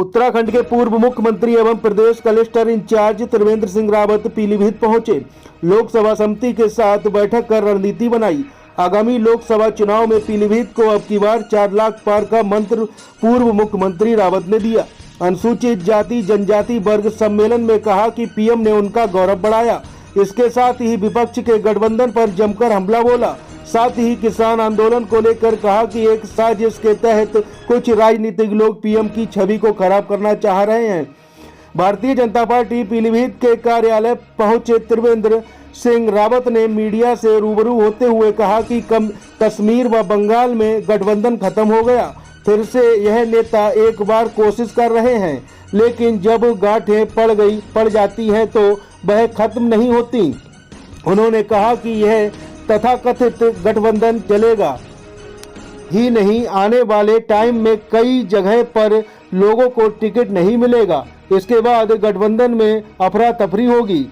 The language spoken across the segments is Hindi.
उत्तराखंड के पूर्व मुख्यमंत्री एवं प्रदेश कलेक्टर इंचार्ज त्रिवेंद्र सिंह रावत पीलीभीत पहुंचे। लोकसभा समिति के साथ बैठक कर रणनीति बनाई। आगामी लोकसभा चुनाव में पीलीभीत को अब की बार 4 लाख पार का मंत्र पूर्व मुख्यमंत्री रावत ने दिया। अनुसूचित जाति जनजाति वर्ग सम्मेलन में कहा कि पीएम ने उनका गौरव बढ़ाया। इसके साथ ही विपक्ष के गठबंधन पर जमकर हमला बोला। साथ ही किसान आंदोलन को लेकर कहा कि एक साजिश के तहत कुछ राजनीतिक लोग पीएम की छवि को खराब करना चाह रहे हैं। भारतीय जनता पार्टी पीलीभीत के कार्यालय पहुंचे त्रिवेंद्र सिंह रावत ने मीडिया से रूबरू होते हुए कहा कि कश्मीर व बंगाल में गठबंधन खत्म हो गया। फिर से यह नेता एक बार कोशिश कर रहे हैं, लेकिन जब गांठें पड़ जाती हैं तो वह खत्म नहीं होती। उन्होंने कहा कि यह तथाकथित गठबंधन चलेगा ही नहीं, आने वाले टाइम में कई जगह पर लोगों को टिकट नहीं मिलेगा। इसके बाद गठबंधन में अफरा तफरी होगी।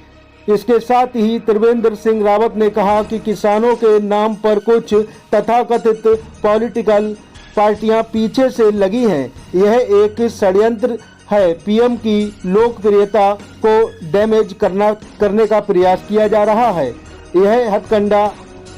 इसके साथ ही त्रिवेंद्र सिंह रावत ने कहा कि किसानों के नाम पर कुछ तथाकथित पॉलिटिकल पार्टियां पीछे से लगी हैं। यह एक षड्यंत्र है। पीएम की लोकप्रियता को डैमेज करने का प्रयास किया जा रहा है। यह हथकंडा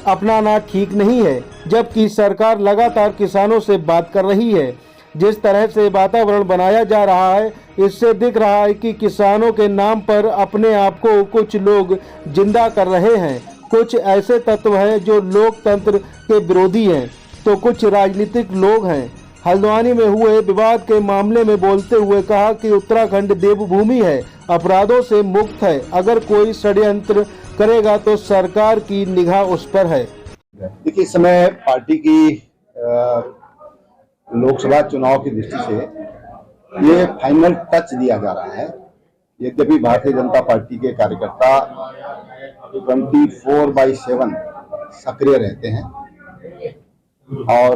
अपनाना ठीक नहीं है, जबकि सरकार लगातार किसानों से बात कर रही है। जिस तरह से वातावरण बनाया जा रहा है, इससे दिख रहा है कि किसानों के नाम पर अपने आप को कुछ लोग जिंदा कर रहे हैं। कुछ ऐसे तत्व हैं जो लोकतंत्र के विरोधी हैं, तो कुछ राजनीतिक लोग हैं। हल्द्वानी में हुए विवाद के मामले में बोलते हुए कहा कि उत्तराखंड देवभूमि है, अपराधों से मुक्त है। अगर कोई षड्यंत्र करेगा तो सरकार की निगाह उस पर है। देखिए, इस समय पार्टी की लोकसभा चुनाव की दृष्टि से ये फाइनल टच दिया जा रहा है। यद्यपि भारतीय जनता पार्टी के कार्यकर्ता 24/7 सक्रिय रहते हैं और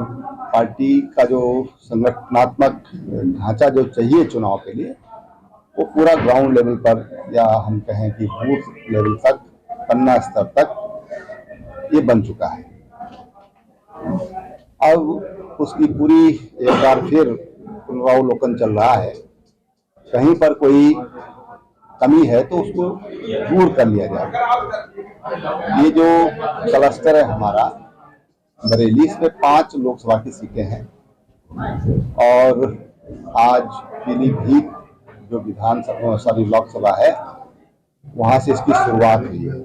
पार्टी का जो संगठनात्मक ढांचा जो चाहिए चुनाव के लिए, वो पूरा ग्राउंड लेवल पर या हम कहें कि बूथ लेवल तक, पन्ना स्तर तक ये बन चुका है। अब उसकी पूरी एक बार फिर पुनरावलोकन चल रहा है। कहीं पर कोई कमी है तो उसको दूर कर लिया जाए। ये जो क्लस्टर है हमारा बरेली, इसमें 5 लोकसभा की सीटें हैं और आज पीलीभीत जो लोकसभा है, वहां से इसकी शुरुआत हुई है।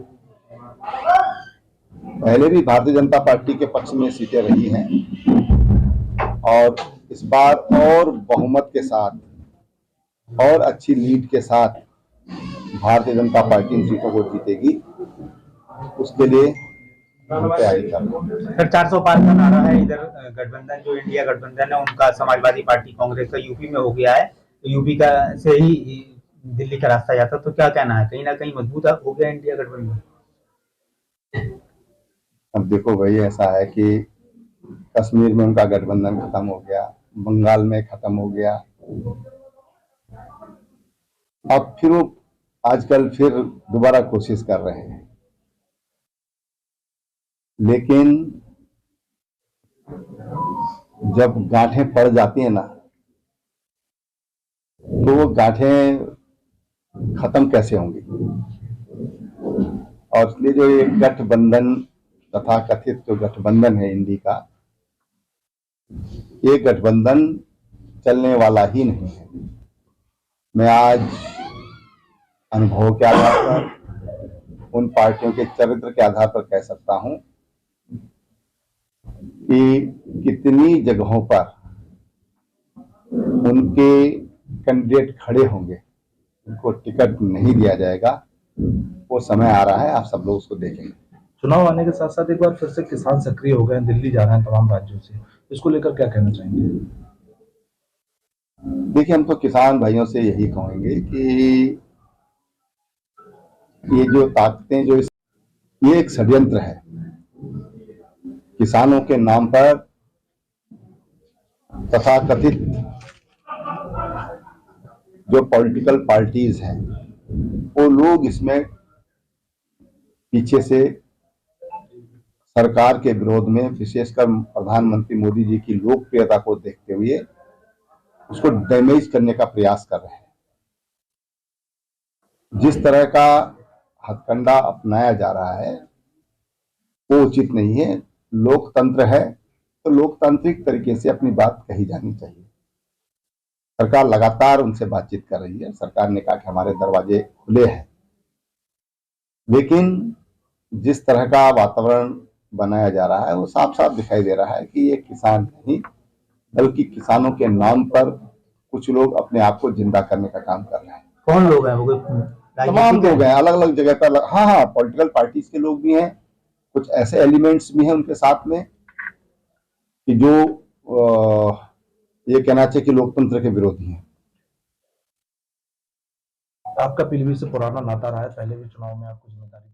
पहले भी भारतीय जनता पार्टी के पक्ष में सीटें रही हैं और इस बार और बहुमत के साथ और अच्छी लीड के साथ भारतीय जनता पार्टी इन सीटों को जीतेगी। उसके लिए हम तैयारी कर रहे हैं। सर, 400 पार का नारा है। इधर गठबंधन जो इंडिया गठबंधन है उनका समाजवादी पार्टी कांग्रेस का यूपी में हो गया है, तो यूपी का से ही दिल्ली का रास्ता जाता, तो क्या कहना है, कहीं ना कहीं मजबूत हो गया इंडिया गठबंधन? अब देखो भाई, ऐसा है कि कश्मीर में उनका गठबंधन खत्म हो गया, बंगाल में खत्म हो गया, अब फिर वो आजकल फिर दोबारा कोशिश कर रहे हैं। लेकिन जब गांठें पड़ जाती हैं ना, तो वो गांठें खत्म कैसे होंगी? और इसलिए जो ये गठबंधन तथा कथित जो गठबंधन है इंडी का, ये गठबंधन चलने वाला ही नहीं है। मैं आज अनुभव के आधार पर, उन पार्टियों के चरित्र के आधार पर कह सकता हूं कि कितनी जगहों पर उनके कैंडिडेट खड़े होंगे, उनको टिकट नहीं दिया जाएगा। वो समय आ रहा है, आप सब लोग उसको देखेंगे। चुनाव आने के साथ साथ एक बार फिर से किसान सक्रिय हो गए हैं, दिल्ली जा रहे हैं तमाम राज्यों से, इसको लेकर क्या कहना चाहेंगे? देखिए, हम तो किसान भाइयों से यही कहेंगे कि ये जो ताकतें ये एक षड्यंत्र है। किसानों के नाम पर तथाकथित जो पॉलिटिकल पार्टीज हैं, वो लोग इसमें पीछे से सरकार के विरोध में, विशेषकर प्रधानमंत्री मोदी जी की लोकप्रियता को देखते हुए उसको डैमेज करने का प्रयास कर रहे हैं। जिस तरह का हथकंडा अपनाया जा रहा है वो उचित नहीं है। लोकतंत्र है तो लोकतांत्रिक तरीके से अपनी बात कही जानी चाहिए। सरकार लगातार उनसे बातचीत कर रही है। सरकार ने कहा कि हमारे दरवाजे खुले हैं, लेकिन जिस तरह का वातावरण बनाया जा रहा है वो साफ साफ दिखाई दे रहा है कि ये किसान नहीं बल्कि किसानों के नाम पर कुछ लोग अपने आप को जिंदा करने का काम कर रहे हैं। कौन लोग हैं वो? कोई तमाम राजनीतिक लोग हैं, अलग अलग जगह पर। हाँ, पॉलिटिकल पार्टीज के लोग भी हैं, कुछ ऐसे एलिमेंट्स भी हैं उनके साथ में कि जो ये कहना चाहिए कि लोकतंत्र के विरोधी हैं। आपका पीलीभीत से पुराना नाता रहा है, पहले भी चुनाव में आपको जिम्मेदारी